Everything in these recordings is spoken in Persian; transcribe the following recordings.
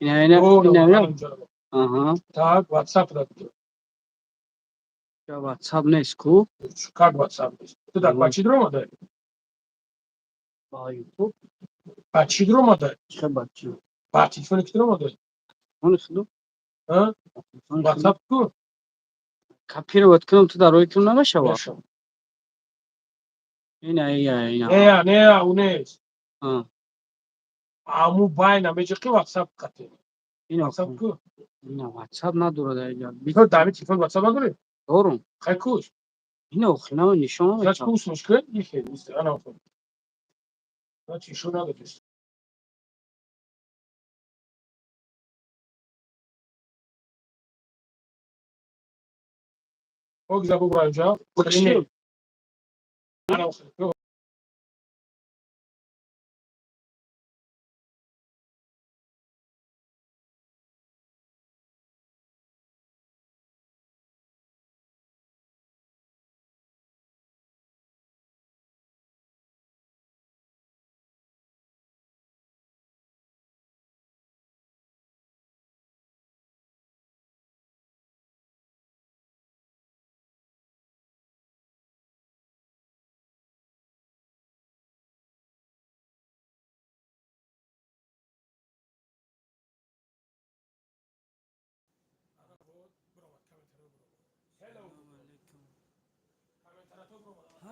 اینه Aha. Так, WhatsApp дадут. Ya WhatsApp не isku. Как WhatsApp? Ты так, почидрома дай. Ba YouTube. Почидрома дай. Ча бачи. Телефон кидрома дай. Он isku. А? WhatsApp ку? Kafir watkam tu daro ikun na shawa. Yaşa. Ina. Ne unes. Ha. Amu bayna mece ki WhatsApp katı. Ina WhatsApp ku? ina WhatsApp na dura da ya. Bir de David telefon WhatsApp'a göre. Doğru. Kakuş. Ina okhna nishon. Kaç kusmuş ki? İyi işte ana okul. Kaç işe ne yapıyorsun? O güzel bu boyunca. Bakışıyor. Ana okul.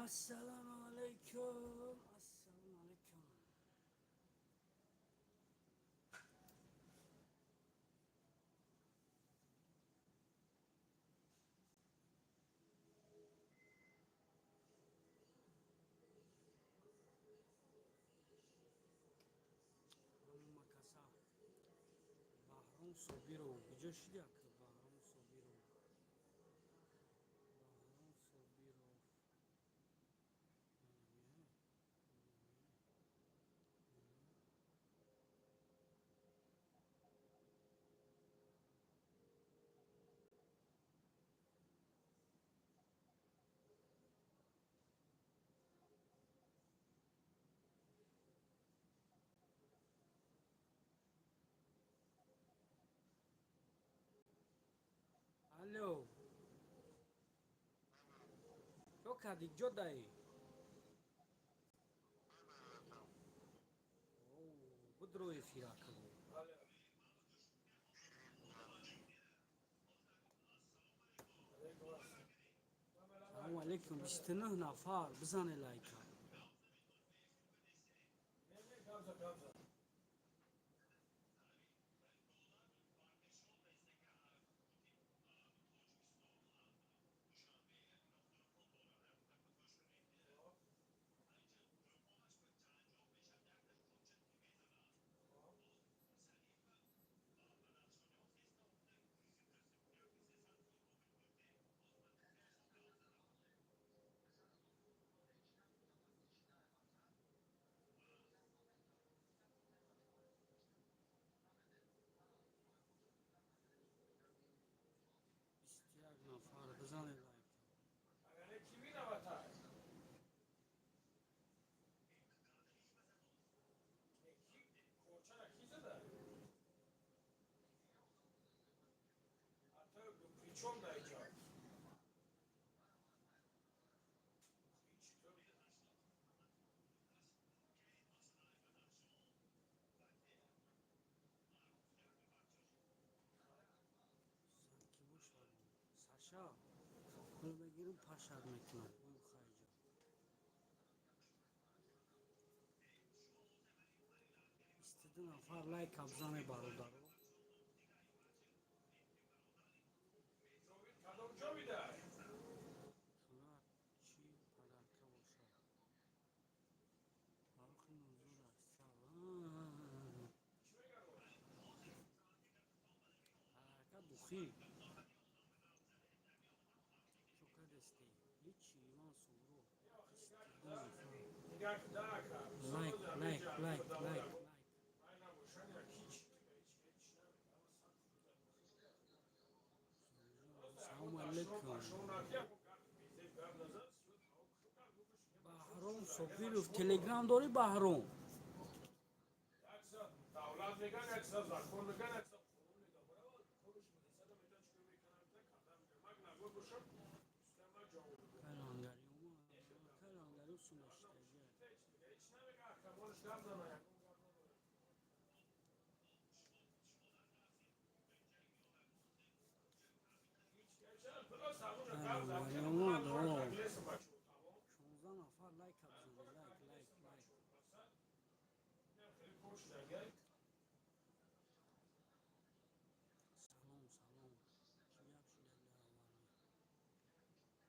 Assalamu alaikum. Assalamu alaikum. Bahram Sobirov. Kujا شدی Bahram Sobirov. Bahram Sobirov. Alo. Çok hadi jodai. Budro ifirak. Assalamu alaikum. 29 nafar bzane like. Nafar bzane like. Sasha. Bunu begirim paşar mekan. İstedi nafar like abzane barudaro. Buxi. Çok deste. Hiç iman suru. Like. Assalamu alaikum. Bahram Sobirov. Telegram dori Bahram. نفر لایک بزنید. لایک. سلام.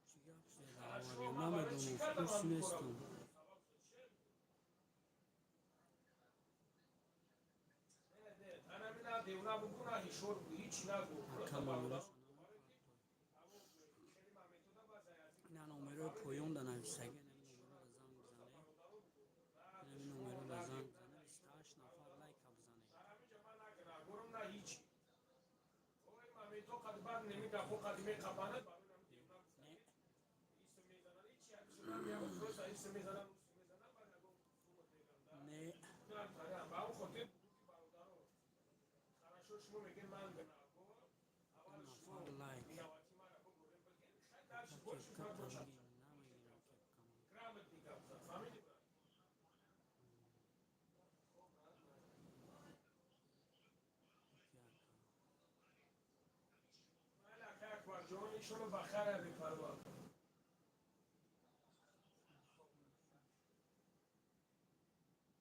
چی گپ شده؟ نمیدونم، خوش نیستم. نه نمره پویان در نویسگی نمره را زنگ بزنه 28 نفر لایک بزنه. نه نفر لایک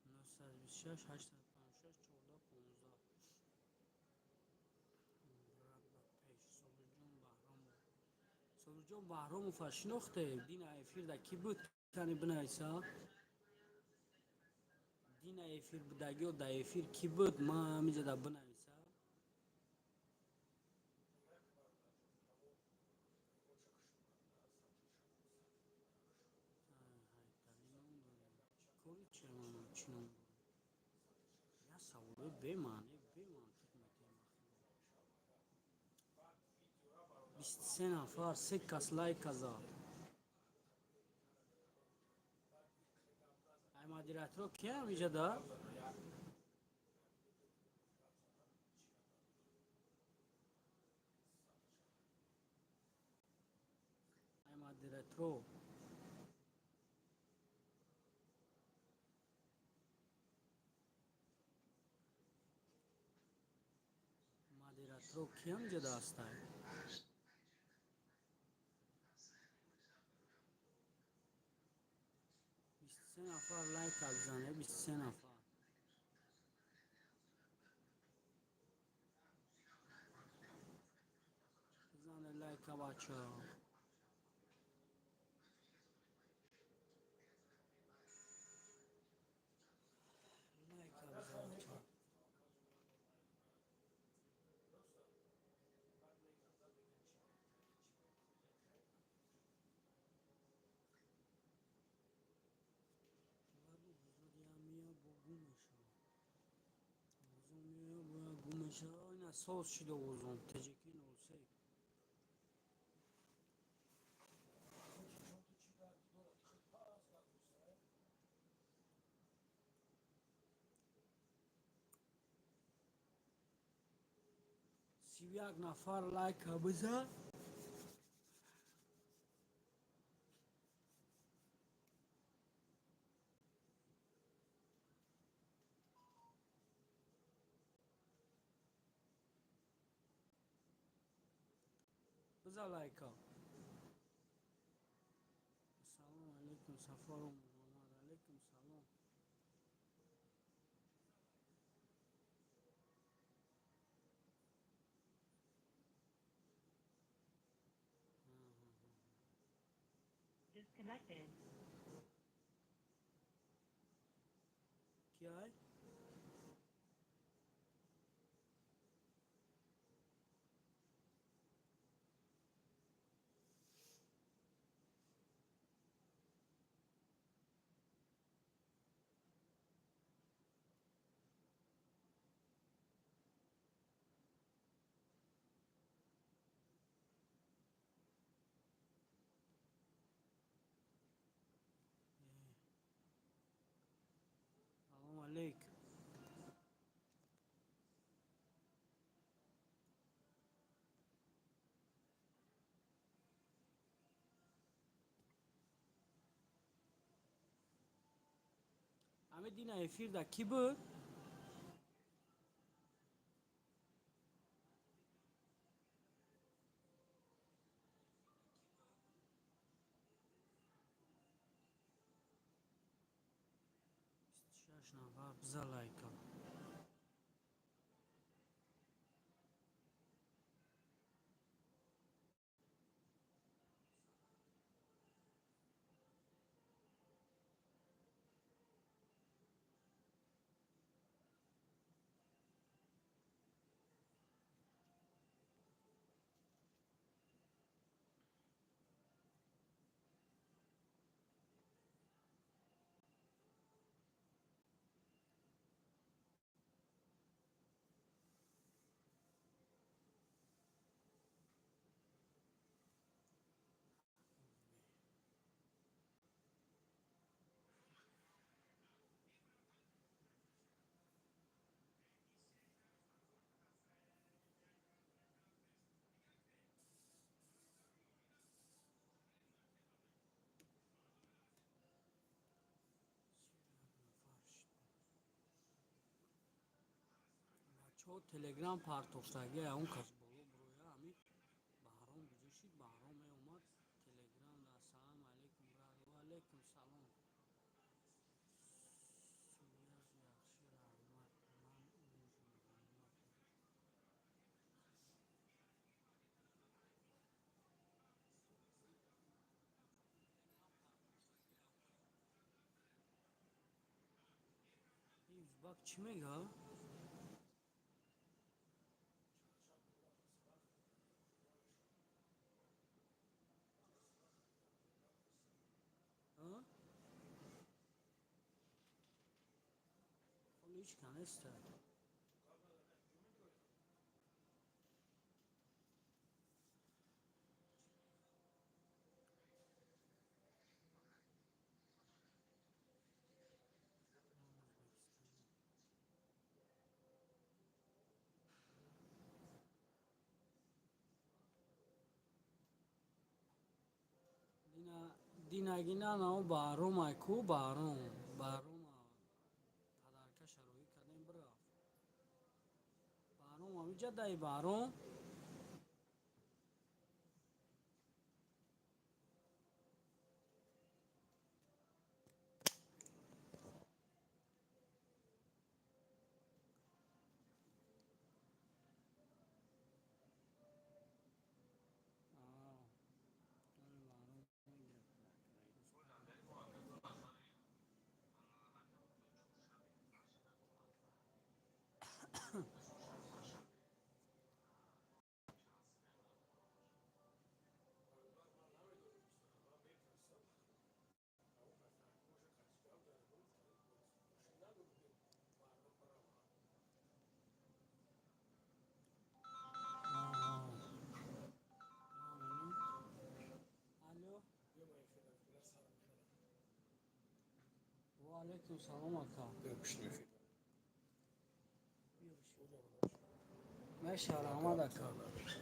نهصد و بیست و شش 856 14 15 سروجان بهرام شناخته دین افیر در کی بود کنی بنویسا دین افیر بودگی و در افیر کی بود ما همیجا در بنویسا کوری چرمانم چینم یا سواره بمانه 23 نفر 3 کس لایک زد. ای مدیریتور کی همیشه دا ای مدیریتور کی همیشه دا است 23 نفر لایک بزنه 23 نفر بزنه لایک بچه لایک بزنه گمشه اینا ساز شده وزن تجیکی نوسه سی و یک نفر لایک بزن لایک سلام علیکم سفر محمد علیکم سلام Disconnected. کی های سلام علیکم همه دینا افیر دا کی بود؟ شش نفر بزن لایکا. بچه ها تلگرام پارتوفتگی اون کس بولو برویا همی بهرام گذاشتید بهرام اومد تلگرام دا سلام علیکم برادر و علیکم سلام سویاز یخشی رحمت من محمد این ازبک چی میگه؟ خلیش کنسته دینگینا نو بهرام کو بهرام پدرکش روی کردیم برا بهرام همینجا دای بهرام الو و علیکم سلام اکا مشهر آمد اکا لنگری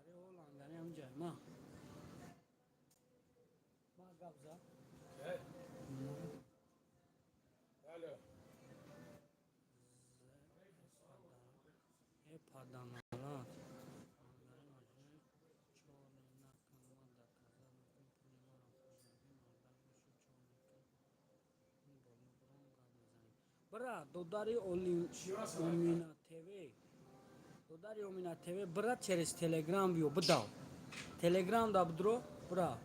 او لنگری همجا ما گبزه پدنالات برا دوداری اومینا تیوی دوداری اومینا تیوی برا через تلگرام بیو بداو تلگرام دا بدرو برا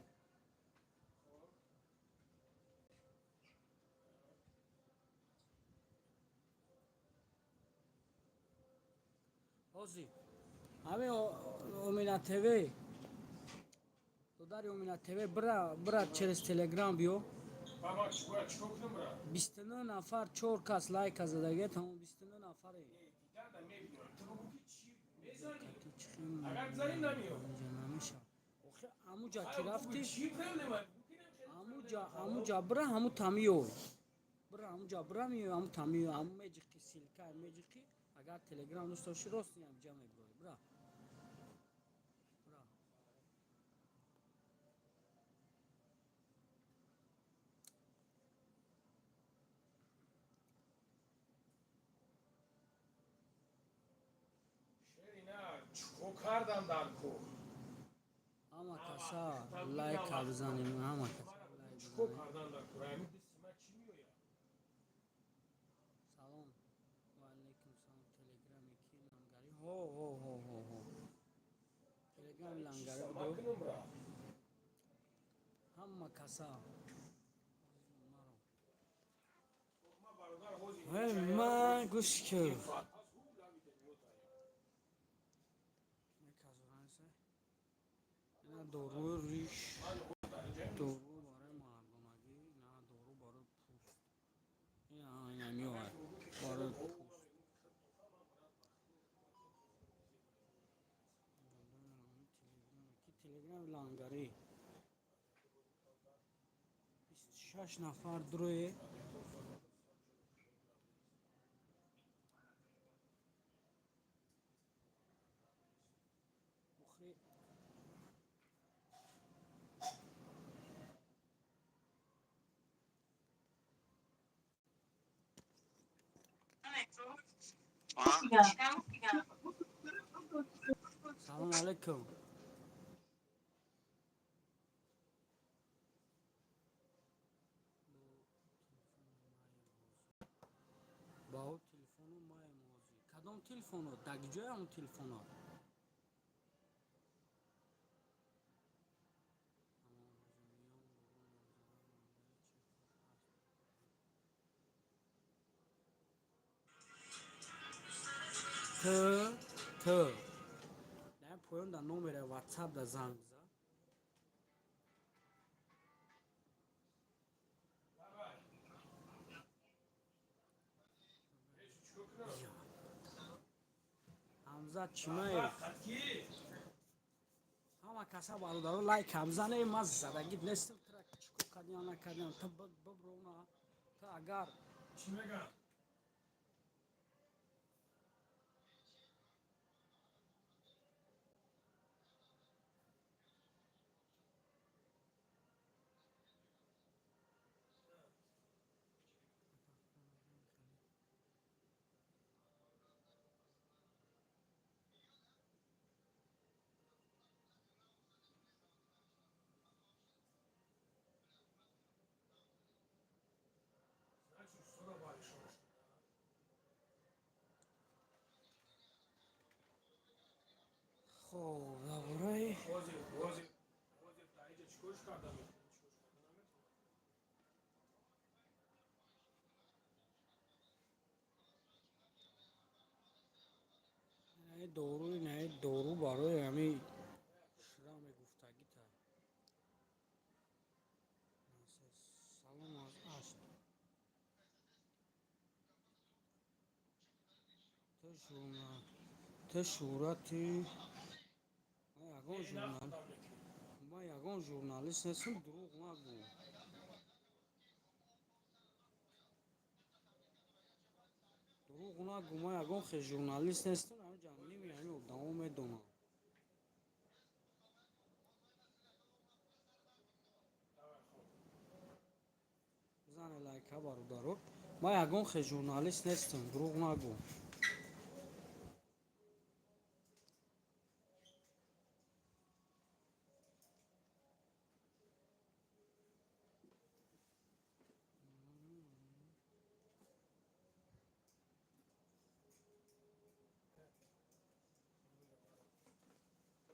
اوزی همه اومینا تیوی دوداری اومینا تیوی برا через تلگرام بیو 29 نفر 4 کس لایک زدگی تمام 29 نفره نمیشه آخه همونجا که رفتی همونجا برا همون تامیو برا همونجا برا میو همون تامیو همون میجیکی سیلکا میجیکی اگر تلگرام دوست داشتی راست میام جمع برای برا کسا لایک بزنیم، همه کسا لایک چیکو بزنیم. کردن در کره می دستی من چی میویا سلام و علیکم سلام. تلگرامی کی لنگری هو تلگرام لنگری بدو کنم برا همه کسا ما برادر حوزی من گوش کرد فات از هو لابی دمیوتا میکازورانسه اینا دورو ریش، دورو برای مردمگی، نه دورو برای پوست. این میوه برای پوست. کی تلگرام لنگری 26 نفر دروی بخری. سلام علیکم. با او تلفنو مای موزی کدام تلفنو دگجای اون تلفنو ت در پایان در نمره واتساپ در زنگ زد. همزه چیمای همه کسا برادرو لایک همزنه مز زدگی نستل ترک چکو کدیان نکدیان تا ببرونا تا اگر چی میگم sonra barışmış خب درباره حوزی تایید چیکوش کردم نه دورو نه دورو برای همین شرم گفتگی تا سلام از است تو شورتی ما یگان ژورنالیست هستم دروغ نگو. دروغ نگو ما یگان خیلی ژورنالیست هستم همه جمعی میگم دوام میدونم بزنه لایک ها برادرو ما یگان خیلی ژورنالیست هستم دروغ نگو.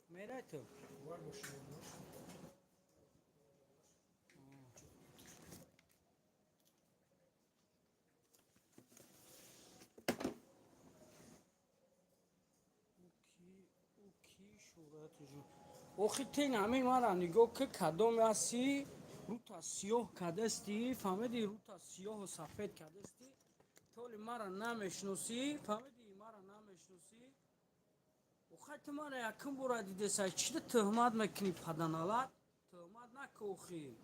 میره تو var boşuna کی صورتشون اوخی تین همه ما را نگاه که کدام هستی رو تا سیاه کدستی فهمیدی رو تا سیاه و سفید کدستی طول ما را نمیشناسی فهمیدی ما را نمیشناسی اوخی تو ما را یکم برا دیده سای چی ده تهمت میکنی پدنالت تهمت نکو اوخی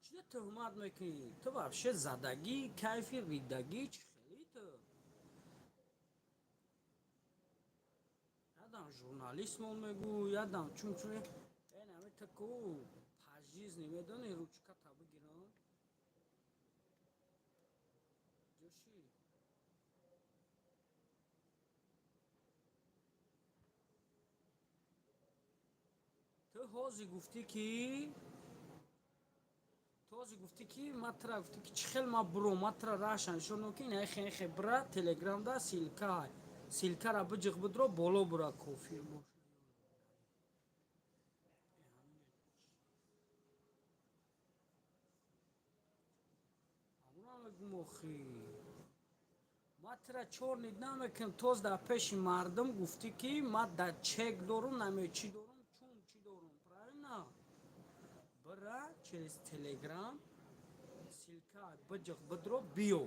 چی ده تهمت میکنی تو بفشه زدگی کیفی ریدگی چی خیلی تو یادم ژورنالیست مون میگو یادم چون این همه تکو پاجیز نمیدونی روچکا تا بگیرم جوشی تو гуфти ки матра гуфти ки чӣ хел ма буру матра рашан шуно ки нехе бра телеграмда силкара биҷиқ бидро боло бура кофир бош амрамегумохи матра чорнид намекунем тоз дар пеши мардум гуфти ки ма дар чек дорум наме чӣ дорум чун чӣ дорум правильно бра через телеграм силка биҷиқ бидро биё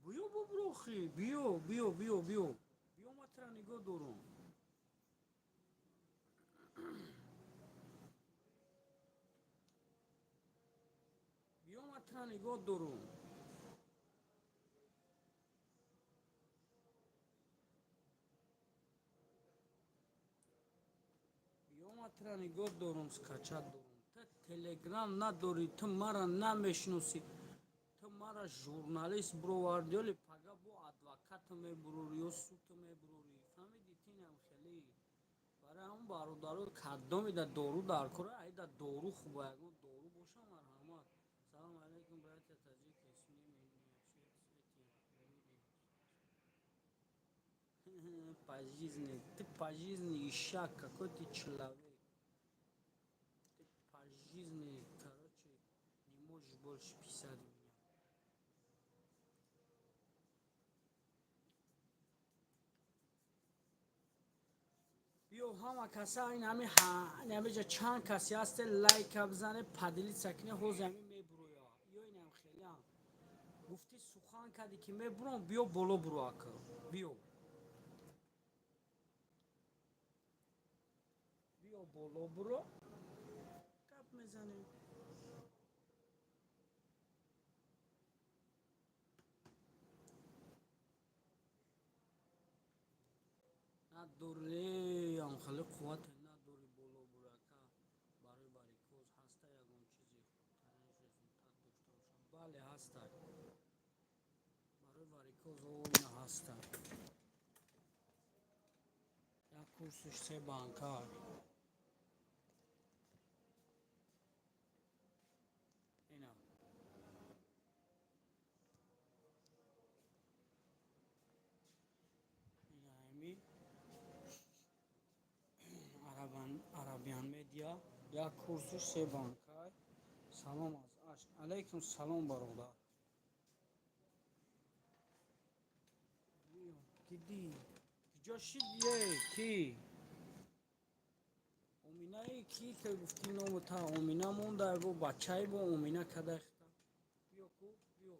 биё буброхи биё матра нигоҳ дорум биё матра нигоҳ дорум биё матра нигоҳ дорум скачат дорум та телеграм надорӣ ту мара намешиносӣ ту мара журналист бировардӣ ёли пага бо адвокату мебурорӣ ё суду мебурорӣ фаҳмидӣ тинам хеле барои ҳамун бародарои кадоми да дору дар кора айда дору хуба ягон дору боша марҳамат салом алейкум братья таҷики пожизненно ты пожизненно ишак какой ты человек ты пожизненно короче не можешь больше писать меня биё ҳама каса ин ҳамиҷа чанд касе ҳасте лайка бизане падилица кине ҳози ҳамин мебуроя ё инам хелеам гуфти сухан кардӣ ки мебурам биё боло буру ака биё боло буро гап мезанем надорем хеле қуввате надори боло бурака барои варикоз ҳаста ягон чизи результат дошта бошад бале ҳаста барои варикоз ина ҳаста як курсиш 3 банка ина ҳами Arabian Media як курсиш 3 банкай салом аз ашк алейкум салом бародар гидӣ киҷо шидие ки оминаи ки ка гуфти ному та омина монда бо бачаи бо омина кадахта биё ку биё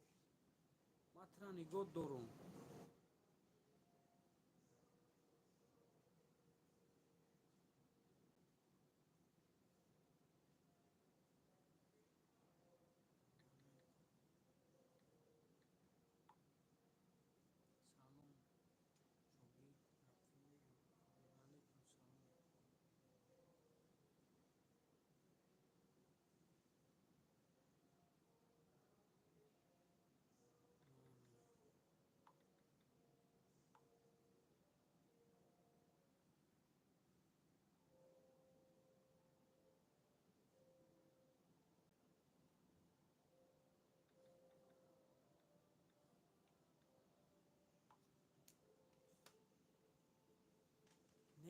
матра нигоҳ дорум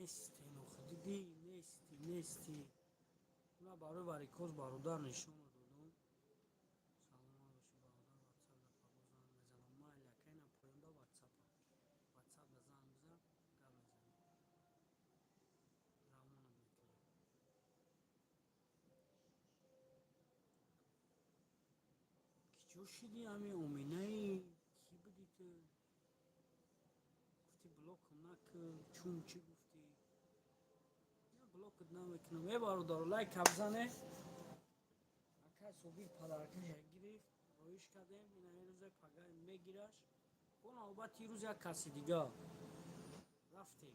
нести нохидидӣ нести уна барои варикоз бародар нишона додум салома боши бародар ватсап да парвоз занг мезанам майля кайна поёмда ватсап да занг бизан гап мезанем равона мекунем киҷо шидӣ ҳами оминаи ки будӣ ту гуфти блокам накун чун чӣ гуфтӣ блокот намекунам бародаро лайка бизане акай собир падаркаша гирифт роиш кардем ина рӯзе пага мегираш бо навбати рӯз як каси дига рафтем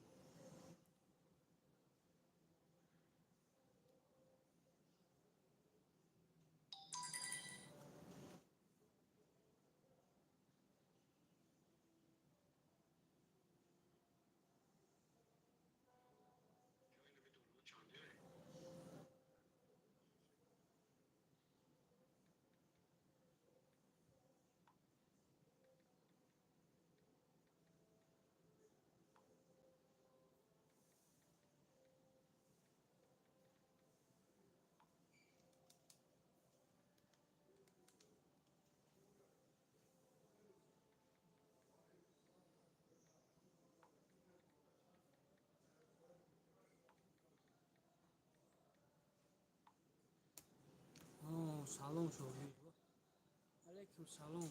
салом шоҳид. Алайкум салом.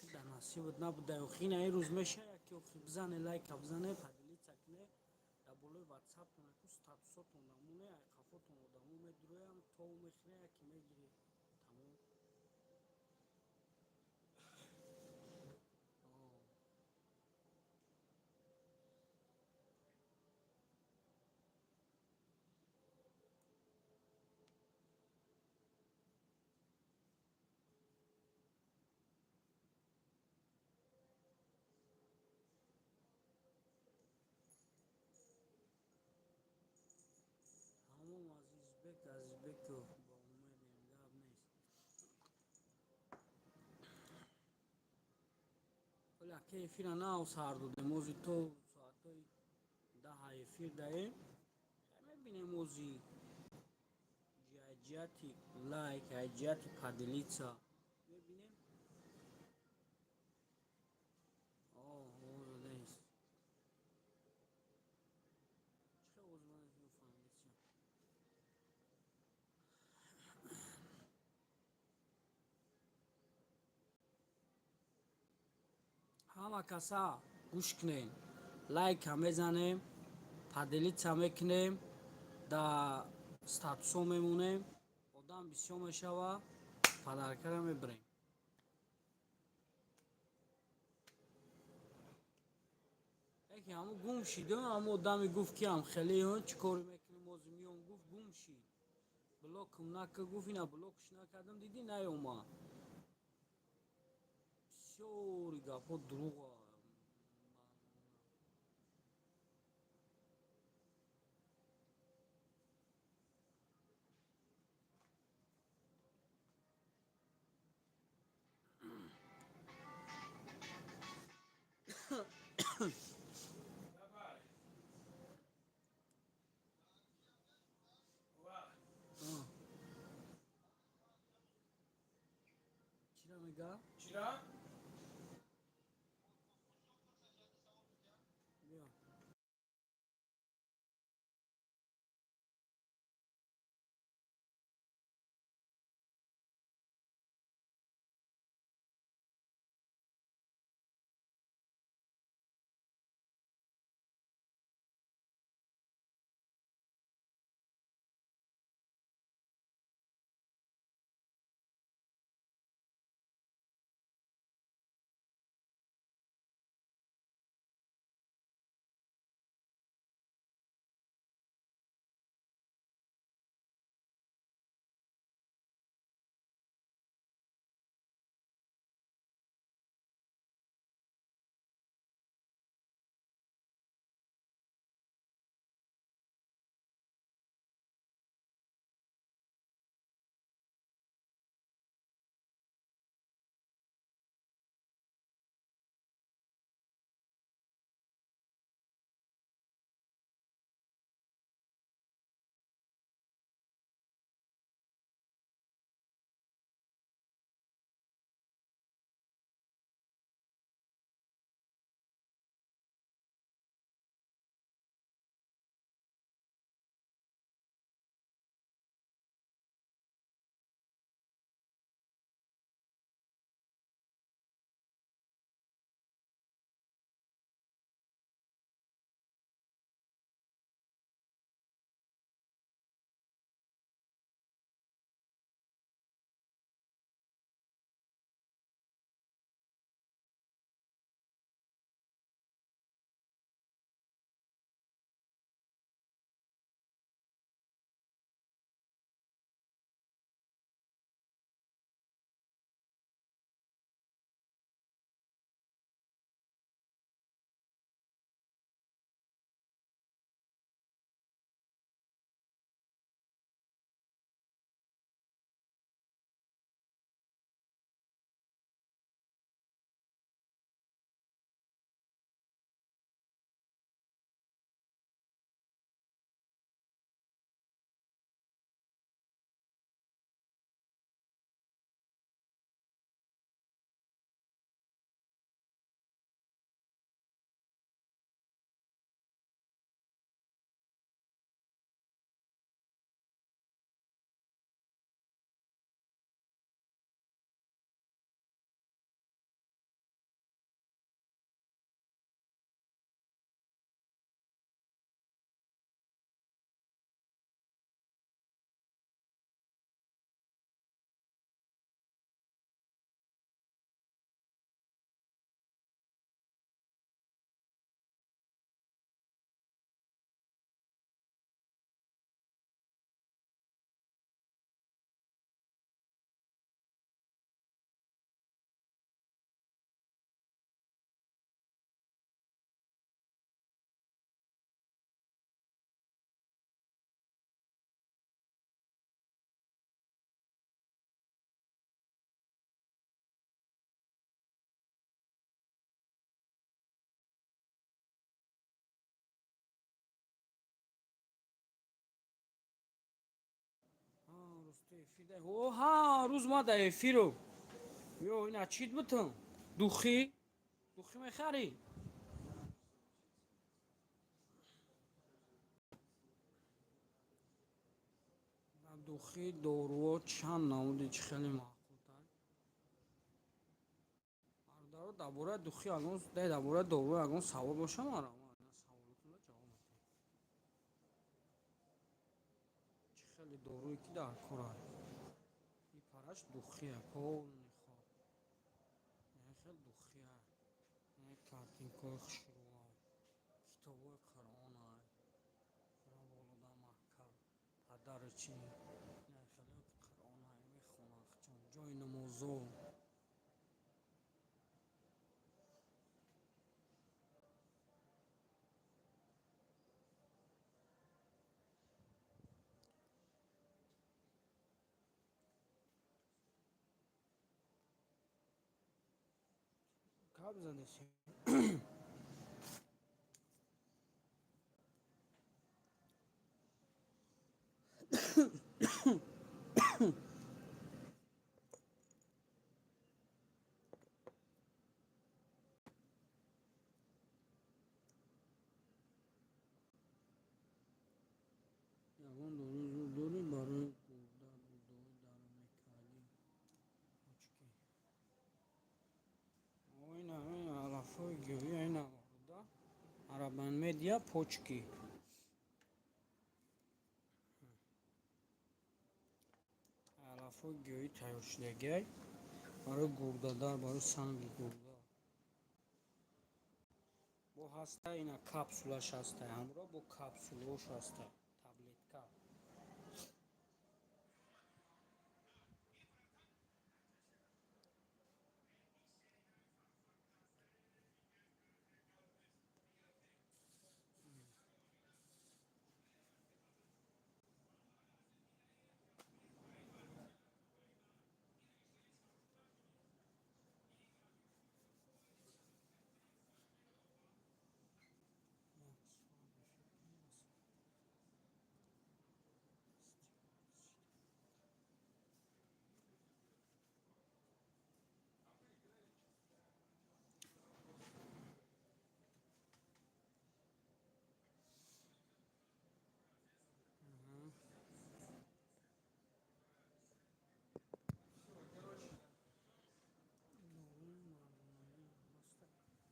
Як дар насибат набуда охина ирӯз меша яке охи бизане лайка бизане падилица кине дар болои ватсаптон яку статусотон намуне ай қафотон одамо медуроям то мехина яке мегири тамом. Тамом азизбеку ба умедем гап нест. ولی اگه افیر نه سر داده موزی تو ساعتای 10 افیر دهیم میبینیم موزی جهتی لایک جهتی پادلیتسا میبینیم موزی نیست چه اوزمانش میفهمید همه کسا گوش کنین لایک هم بزنیم پادلیتسا میکنیم دا статусо мемонем одам бисёр мешава падаркара мебарем. яке ҳамо гум шид ҳамо одаме гуфт ки ам хеле чӣ коре мекунем ози миён гуфт гум шид блокам нака гуфт ина блокш накардам диди наёма бисёри гапҳо дурӯға. чира мега ها روز ما در افیرو یو اینا چیت بتون دوخی میخری دوخی دورو چند نمودی چه خیلی معقولتر دارو درباره دوخی اگه درباره دورو اگه سوال باشه ما را سوالتون جواب میدم چه خیلی دورویی که در کار این پرش دوخیه کل میخواد خیلی دوخیه کارتین کوخ شروع کتابای قرآن را بالودا محکم پدر چی خیلی قرآن میخونن چون جای نمازو کب زده سی یگان دوری برای گردن دوری در میکالی پوچکی این علفای گیوی این آورده عربان مدیا پوچکی علفای گیوی تیار شدگی برای گرده دار برای سنگ گرده بو هسته اینا کپسولش هسته همراه بو کپسولوش هسته таблетка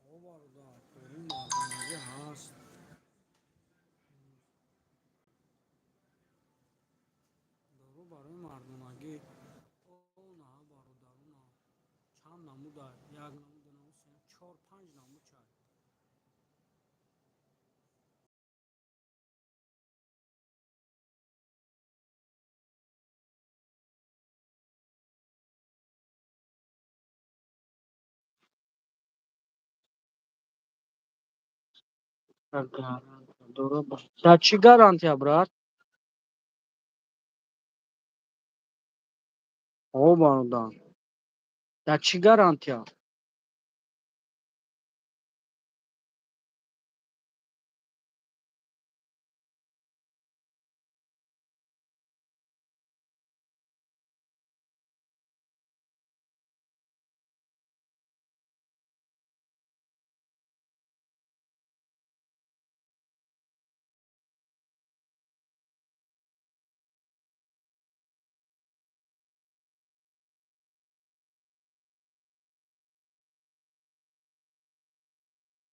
او باردا دوری مردانگی هست دارو برای مردانگی او نه بارودارو نه چند نموده یک نمود دو نمود سه چهار پنج نمود چای در چی گارانتیا برات؟ او بردان در چی گارانتیا؟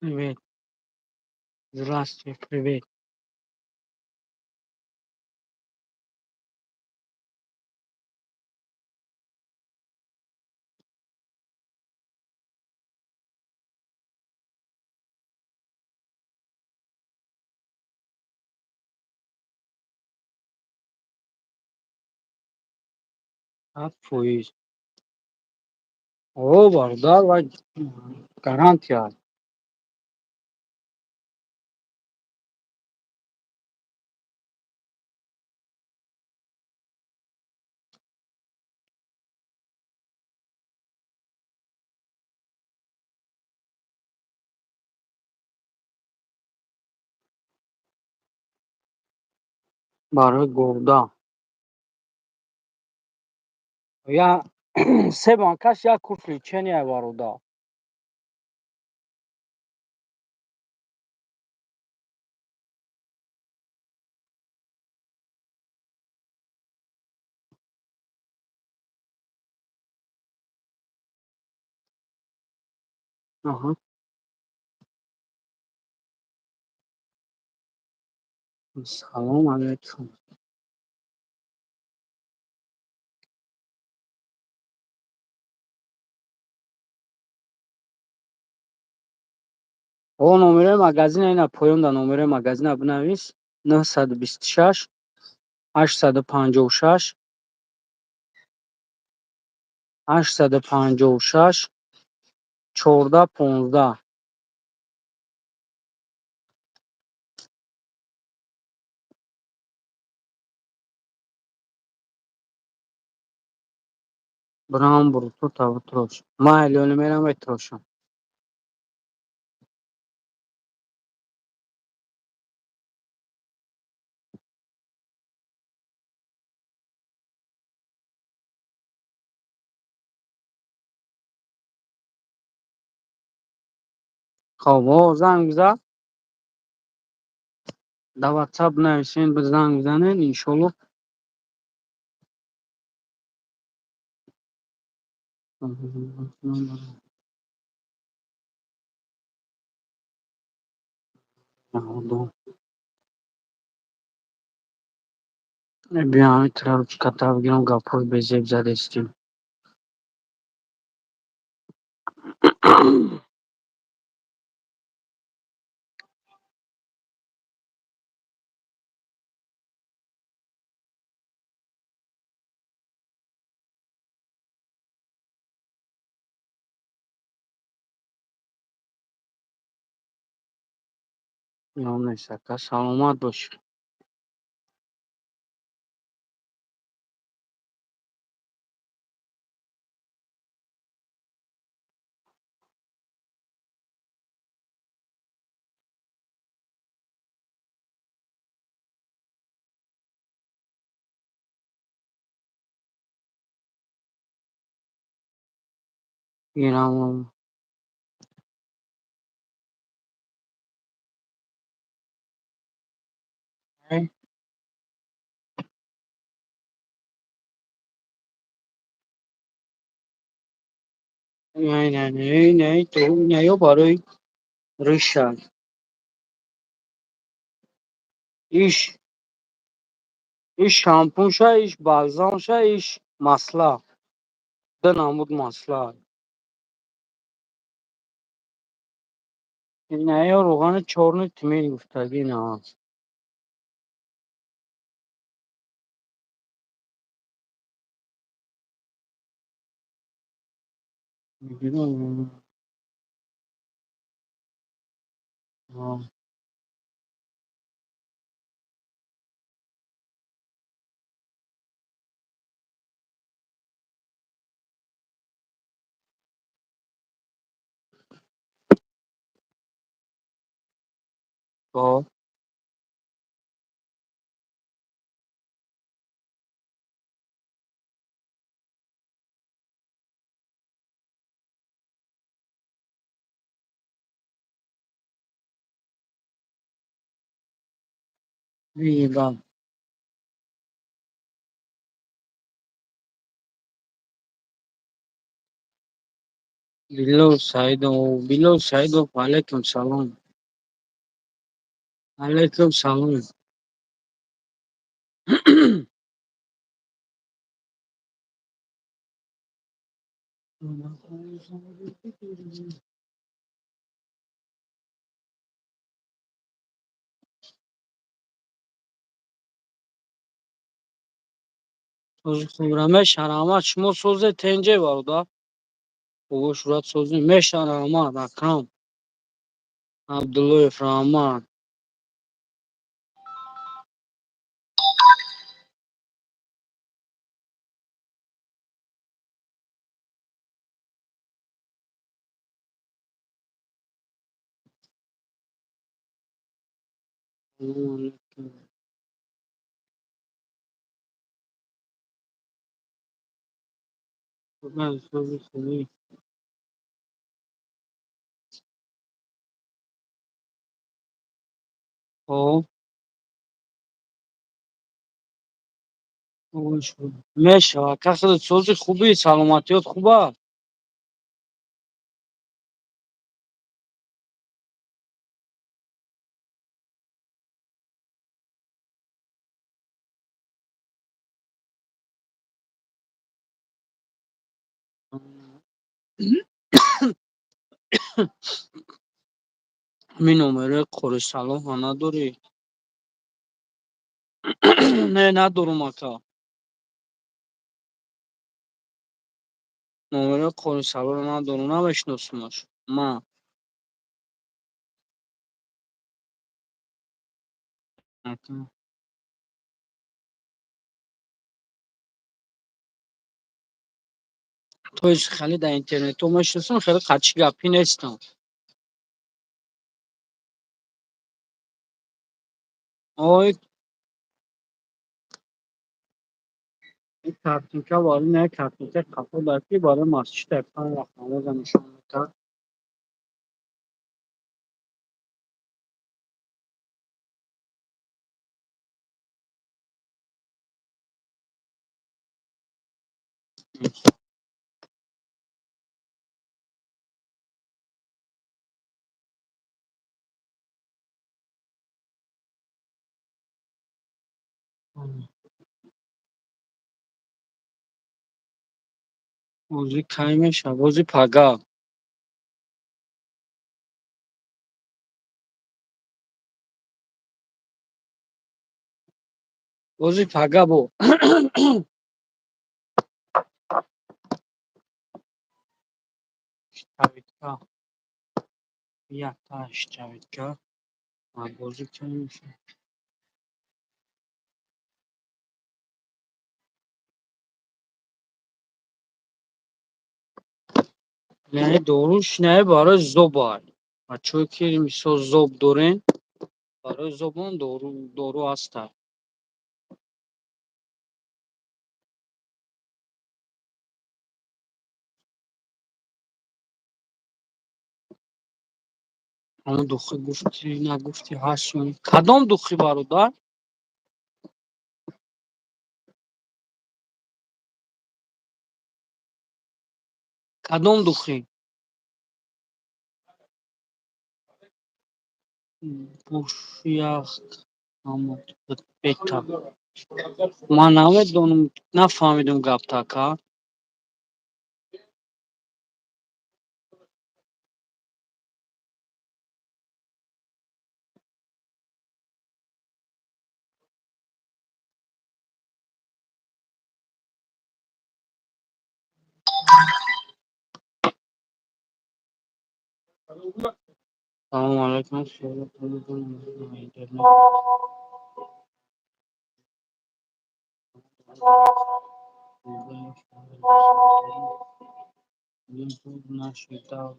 Привет. Здравствуй, привет. Афуиз. О бардар ва гарантия. Барои гурда. Я 3 банкаш як курс лечения вару дал. Ага. Салом алейкум. О, номери магазина ина поён да номери магазина бинавис 926 856 856 14 15. Брам бурто тавтрош. Майли номерам ветрошам. Хоб, о занг зад. Да WhatsApp нависен биз занг занен иншоллоh. Биям итра катав гирам гапҳои безеб задестем. Нонесака саломат бош. Гирам не то не ё барои риша. иш шампунша, иш бальзамша, иш масла. Да намуд масла. Не ё рӯғани чорни тимин гуфтагӣ на. خب ایول बिलो साइदो वालेकुम सलाम. वालेकुम सलाम. мешарамад шумо созе тенҷе варда бо шурат сози мешарамад акрам абдуллоев раҳмат. من صبح خوبی. خب خوبش بود. میشه کسی صوت خوبی سلامتیات خوبه. همین نمره قرص سلام ها نداری؟ نه ندارم اکا. نمره قرص سلام ندارم نمیشناسمش من. اکا. تویش خیلی در اینترنت تو میشناسم خیلی قچی گپی نیستم. آی این کارتونکا ولی نه کارتونکا کافه داشتی برای مسجد اکان رفت نماز نشان میکرد. بازی کی میشه بازی پگاه. بازی پگاه بو. جاویدکا یک تاش جاویدکا بازی کی میشه. یعنی داروش نه برای زبال بچه‌ای که مثل زوب دارن برای زبان دارو هست. اما دخی گفتی نگفتی هستون کدام دخی برادر. کدام دخی بوشیخ اما بهتر من نمیدونم نفهمیدم گپ تکا. سلام علیکم شما اینترنت نشیده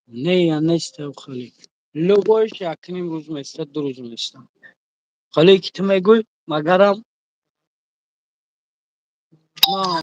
نه یا نیست خالی لوگوش یکنیم روز میسته دو روز میسته خالی که تو میگوی مگرم نه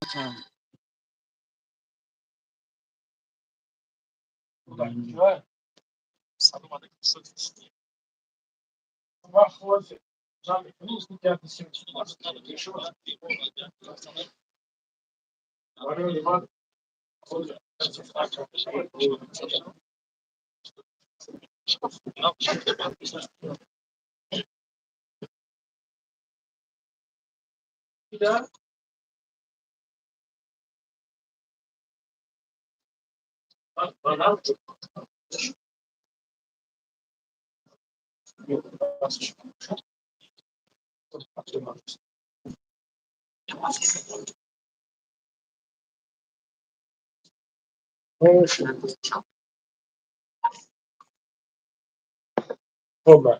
Oba.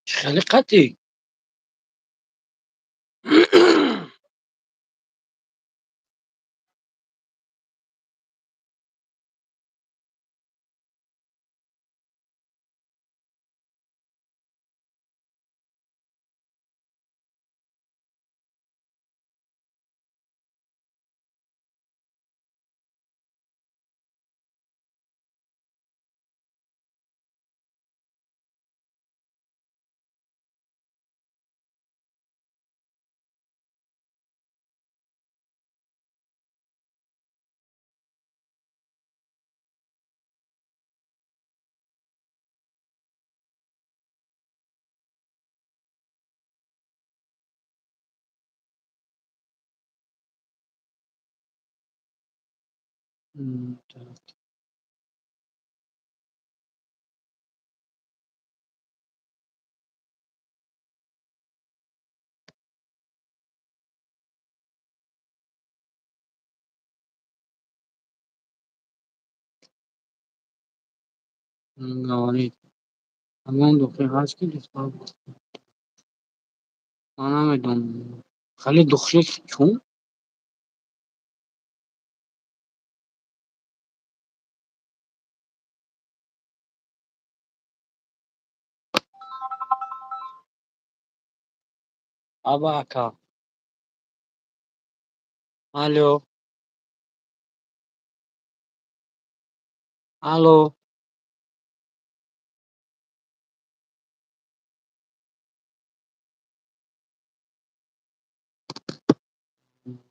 خلقتي. گوانید همون دختر هست که دیسکارد بود. من نمیدونم خیلی دختری چون اباکا الو الو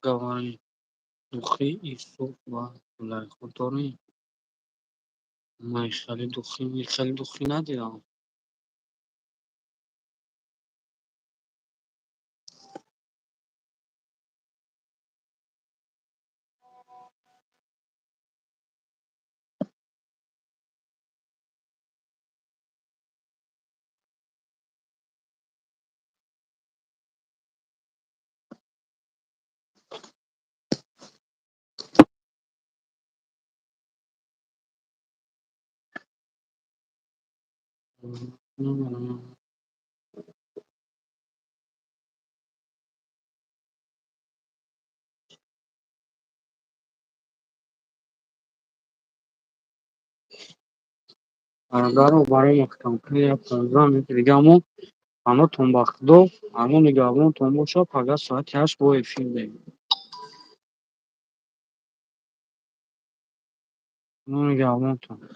گوانید دختری ایسوف و گلای خطوری من خیلی دختری ندیدم. برادر برای مختنقی پرزن دیگمون اما تنباک دو اما نگهبان تنباک پگاه ساعت 8 با افشین بگیم اما نگهبان تن